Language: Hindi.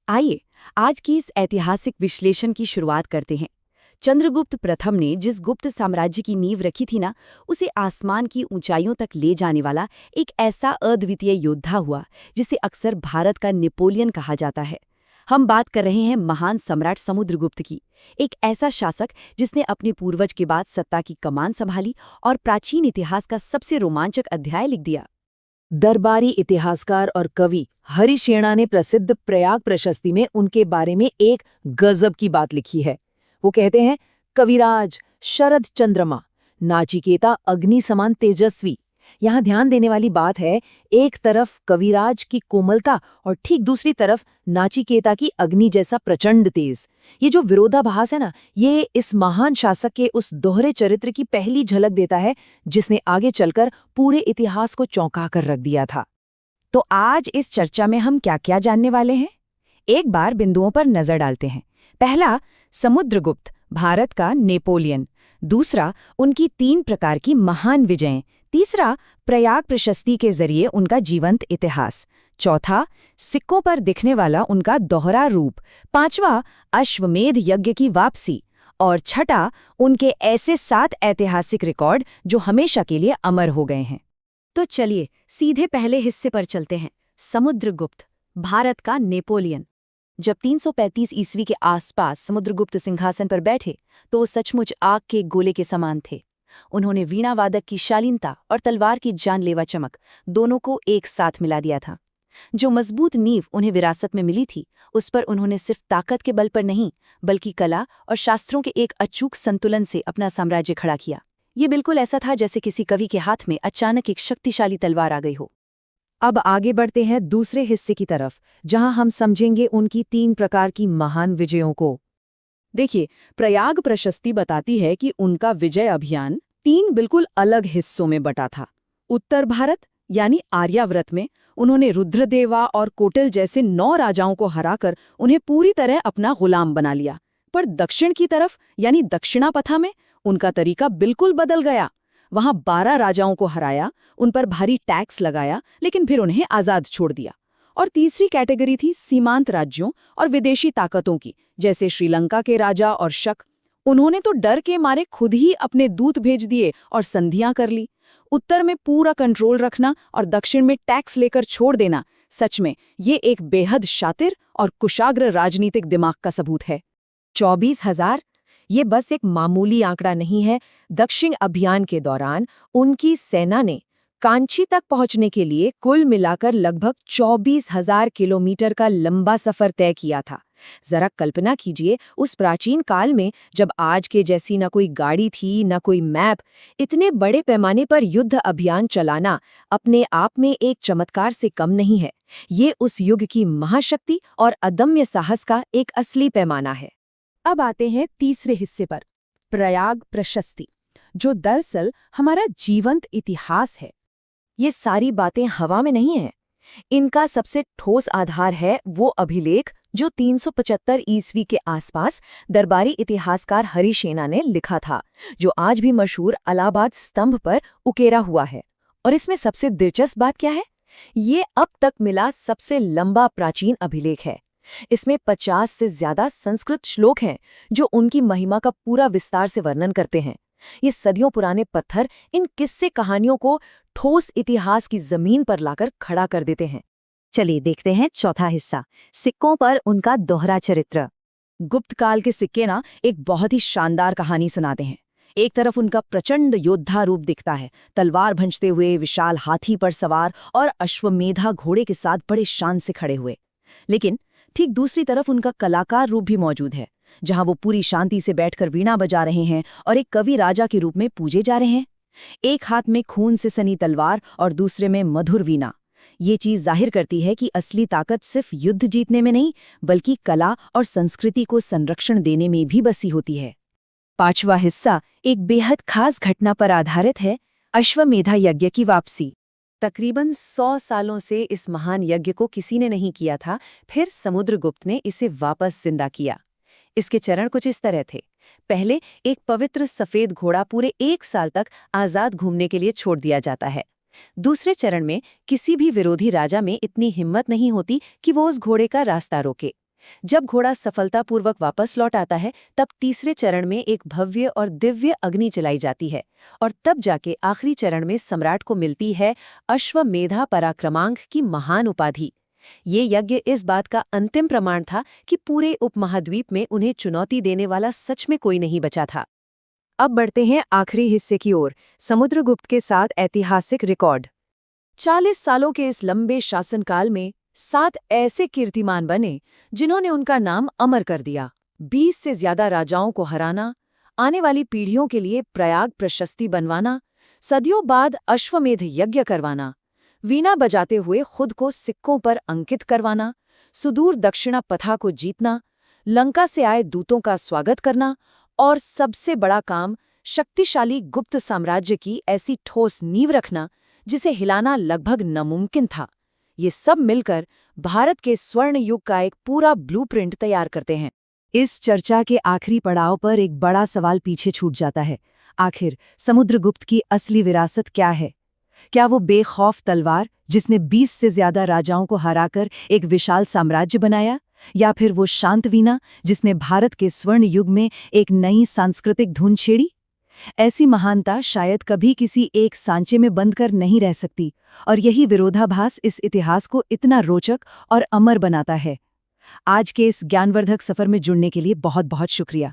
आइए आज की इस ऐतिहासिक विश्लेषण की शुरुआत करते हैं। चंद्रगुप्त प्रथम ने जिस गुप्त साम्राज्य की नींव रखी थी ना, उसे आसमान की ऊंचाइयों तक ले जाने वाला एक ऐसा अद्वितीय योद्धा हुआ जिसे अक्सर भारत का नेपोलियन कहा जाता है। हम बात कर रहे हैं महान सम्राट समुद्रगुप्त की, एक ऐसा शासक जिसने अपने पूर्वज के बाद सत्ता की कमान संभाली और प्राचीन इतिहास का सबसे रोमांचक अध्याय लिख दिया। दरबारी इतिहासकार और कवि हरिशेना ने प्रसिद्ध प्रयाग प्रशस्ति में उनके बारे में एक गजब की बात लिखी है। वो कहते हैं, कविराज शरद चंद्रमा, नाचिकेता अग्नि समान तेजस्वी। यहाँ ध्यान देने वाली बात है, एक तरफ कविराज की कोमलता और ठीक दूसरी तरफ नाचिकेता की अग्नि जैसा प्रचंड तेज। ये जो विरोधाभास है ना, ये इस महान शासक के उस दोहरे चरित्र की पहली झलक देता है जिसने आगे चलकर पूरे इतिहास को चौंका कर रख दिया था। तो आज इस चर्चा में हम क्या क्या जानने वाले हैं, एक बार बिंदुओं पर नजर डालते हैं। पहला, समुद्रगुप्त, भारत का नेपोलियन। दूसरा, उनकी 3 प्रकार की महान विजयें। तीसरा, प्रयाग प्रशस्ति के जरिए उनका जीवंत इतिहास। चौथा, सिक्कों पर दिखने वाला उनका दोहरा रूप। पांचवा, अश्वमेध यज्ञ की वापसी। और छठा, उनके ऐसे 7 ऐतिहासिक रिकॉर्ड जो हमेशा के लिए अमर हो गए हैं। तो चलिए सीधे पहले हिस्से पर चलते हैं। समुद्रगुप्त, भारत का नेपोलियन। जब 335 ईस्वी के आसपास समुद्रगुप्त सिंहासन पर बैठे तो वो सचमुच आग के गोले के समान थे। उन्होंने वीणावादक की शालीनता और तलवार की जानलेवा चमक दोनों को एक साथ मिला दिया था। जो मजबूत नींव उन्हें विरासत में मिली थी, उस पर उन्होंने सिर्फ ताकत के बल पर नहीं, बल्कि कला और शास्त्रों के एक अचूक संतुलन से अपना साम्राज्य खड़ा किया। ये बिल्कुल ऐसा था जैसे किसी कवि के हाथ में अचानक एक शक्तिशाली तलवार आ गई हो। अब आगे बढ़ते हैं दूसरे हिस्से की तरफ, जहां हम समझेंगे उनकी 3 प्रकार की महान विजयों को। देखिए, प्रयाग प्रशस्ति बताती है कि उनका विजय अभियान 3 बिल्कुल अलग हिस्सों में बटा था। उत्तर भारत यानी आर्यावर्त में उन्होंने रुद्रदेवा और कोटिल जैसे 9 राजाओं को हराकर उन्हें पूरी तरह अपना गुलाम बना लिया। पर दक्षिण की तरफ यानी दक्षिणापथा में उनका तरीका बिल्कुल बदल गया। वहां 12 राजाओं को हराया, उन पर भारी टैक्स लगाया, लेकिन फिर उन्हें आजाद छोड़ दिया। और तीसरी कैटेगरी थी सीमांत राज्यों और विदेशी ताकतों की, जैसे श्रीलंका के राजा और शक। उन्होंने तो डर के मारे खुद ही अपने दूत भेज दिए और संधियां कर ली। उत्तर में पूरा कंट्रोल रखना और दक्षिण में टैक्स लेकर छोड़ देना, सच में ये एक बेहद शातिर और कुशाग्र राजनीतिक दिमाग का सबूत है। 24,000 ये बस एक मामूली आंकड़ा नहीं है। दक्षिण अभियान के दौरान उनकी सेना ने कांची तक पहुंचने के लिए कुल मिलाकर लगभग 24,000 किलोमीटर का लंबा सफर तय किया था। जरा कल्पना कीजिए, उस प्राचीन काल में जब आज के जैसी न कोई गाड़ी थी न कोई मैप, इतने बड़े पैमाने पर युद्ध अभियान चलाना अपने आप में एक चमत्कार से कम नहीं है। ये उस युग की महाशक्ति और अदम्य साहस का एक असली पैमाना है। अब आते हैं तीसरे हिस्से पर, प्रयाग प्रशस्ति, जो दरअसल हमारा जीवंत इतिहास है। ये सारी बातें हवा में नहीं हैं। इनका सबसे ठोस आधार है वो अभिलेख जो 375 ईस्वी के आसपास दरबारी इतिहासकार हरिशेना ने लिखा था, जो आज भी मशहूर अलाहाबाद स्तंभ पर उकेरा हुआ है। और इसमें सबसे दिलचस्प बात क्या है? ये अब तक मिला सबसे लंबा प्राचीन अभिलेख है। इसमें 50 से ज्यादा संस्कृत श्लोक हैं जो उनकी महिमा का पूरा विस्तार से वर्णन करते हैं। ये सदियों पुराने पत्थर इन किस्से कहानियों को ठोस इतिहास की जमीन पर लाकर खड़ा कर देते हैं। चलिए देखते हैं चौथा हिस्सा, सिक्कों पर उनका दोहरा चरित्र। गुप्त काल के सिक्के ना एक बहुत ही शानदार कहानी सुनाते हैं। एक तरफ उनका प्रचंड योद्धा रूप दिखता है, तलवार भंजते हुए, विशाल हाथी पर सवार और अश्वमेधा घोड़े के साथ बड़े शान से खड़े हुए। लेकिन ठीक दूसरी तरफ उनका कलाकार रूप भी मौजूद है, जहां वो पूरी शांति से बैठकर वीणा बजा रहे हैं और एक कवि राजा के रूप में पूजे जा रहे हैं। एक हाथ में खून से सनी तलवार और दूसरे में मधुर वीणा। ये चीज जाहिर करती है कि असली ताकत सिर्फ युद्ध जीतने में नहीं, बल्कि कला और संस्कृति को संरक्षण देने में भी बसी होती है। पांचवा हिस्सा एक बेहद खास घटना पर आधारित है, अश्वमेधा यज्ञ की वापसी। तकरीबन 100 सालों से इस महान यज्ञ को किसी ने नहीं किया था, फिर समुद्रगुप्त ने इसे वापस जिंदा किया। इसके चरण कुछ इस तरह थे। पहले एक पवित्र सफेद घोड़ा पूरे 1 साल तक आजाद घूमने के लिए छोड़ दिया जाता है। दूसरे चरण में किसी भी विरोधी राजा में इतनी हिम्मत नहीं होती कि वो उस घोड़े का रास्ता रोके। जब घोड़ा सफलतापूर्वक वापस लौट आता है, तब तीसरे चरण में एक भव्य और दिव्य अग्नि चलाई जाती है, और तब जाके आखिरी चरण में सम्राट को मिलती है अश्वमेधा पराक्रमांक की महान उपाधि। ये यज्ञ इस बात का अंतिम प्रमाण था कि पूरे उपमहाद्वीप में उन्हें चुनौती देने वाला सच में कोई नहीं बचा था। अब बढ़ते हैं आखिरी हिस्से की ओर, समुद्रगुप्त के साथ ऐतिहासिक रिकॉर्ड। 40 सालों के इस लंबे शासनकाल में 7 ऐसे कीर्तिमान बने जिन्होंने उनका नाम अमर कर दिया। 20 से ज्यादा राजाओं को हराना, आने वाली पीढ़ियों के लिए प्रयाग प्रशस्ति बनवाना, सदियों बाद अश्वमेध यज्ञ करवाना, वीणा बजाते हुए खुद को सिक्कों पर अंकित करवाना, सुदूर दक्षिणा पथा को जीतना, लंका से आए दूतों का स्वागत करना, और सबसे बड़ा काम, शक्तिशाली गुप्त साम्राज्य की ऐसी ठोस नींव रखना जिसे हिलाना लगभग नामुमकिन था। ये सब मिलकर भारत के स्वर्ण युग का एक पूरा ब्लूप्रिंट तैयार करते हैं। इस चर्चा के आखिरी पड़ाव पर एक बड़ा सवाल पीछे छूट जाता है। आखिर समुद्रगुप्त की असली विरासत क्या है? क्या वो बेखौफ तलवार जिसने 20 से ज्यादा राजाओं को हराकर एक विशाल साम्राज्य बनाया, या फिर वो शांत वीणा जिसने भारत के स्वर्ण युग में एक नई सांस्कृतिक धुन छेड़ी? ऐसी महानता शायद कभी किसी एक सांचे में बंद कर नहीं रह सकती, और यही विरोधाभास इस इतिहास को इतना रोचक और अमर बनाता है। आज के इस ज्ञानवर्धक सफर में जुड़ने के लिए बहुत बहुत शुक्रिया।